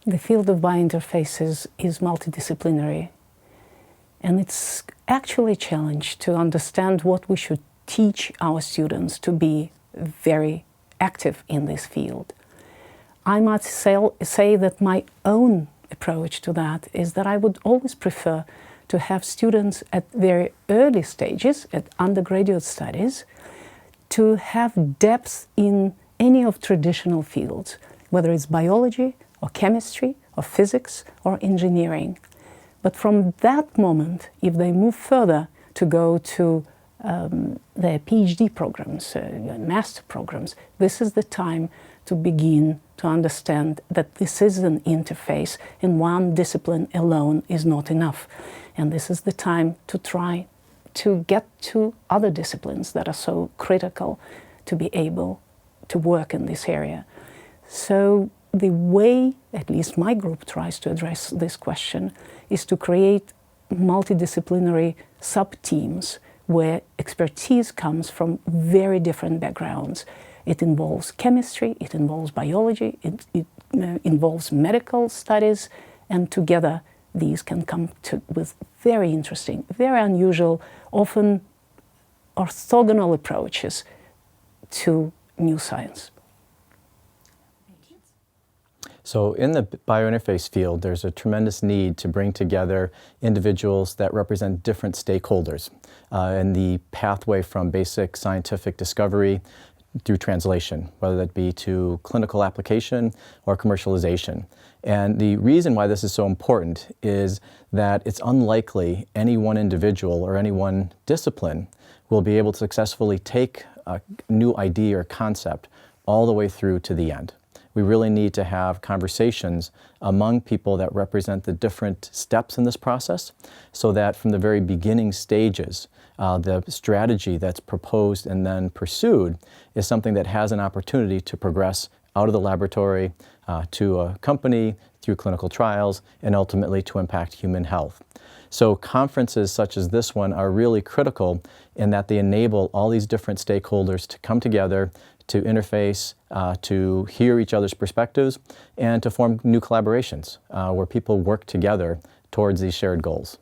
The field of biointerfaces is multidisciplinary, and it's actually a challenge to understand what we should teach our students to be very active in this field. I must say that my own approach to that is that I would always prefer to have students at very early stages, at undergraduate studies, to have depth in any of traditional fields, whether it's biology or chemistry or physics or engineering. But from that moment, if they move further to go to their PhD programs, master programs, this is the time to begin to understand that this is an interface and one discipline alone is not enough. And this is the time to try to get to other disciplines that are so critical to be able to work in this area. So the way, at least my group tries to address this question, is to create multidisciplinary sub-teams where expertise comes from very different backgrounds. It involves chemistry, it involves biology, it involves medical studies, and together these can come with very interesting, very unusual, often orthogonal approaches to new science. So in the biointerface field, there's a tremendous need to bring together individuals that represent different stakeholders in the pathway from basic scientific discovery through translation, whether that be to clinical application or commercialization. And the reason why this is so important is that it's unlikely any one individual or any one discipline will be able to successfully take a new idea or concept all the way through to the end. We really need to have conversations among people that represent the different steps in this process so that from the very beginning stages, the strategy that's proposed and then pursued is something that has an opportunity to progress out of the laboratory to a company, through clinical trials, and ultimately to impact human health. So conferences such as this one are really critical in that they enable all these different stakeholders to come together, to interface, to hear each other's perspectives, and to form new collaborations where people work together towards these shared goals.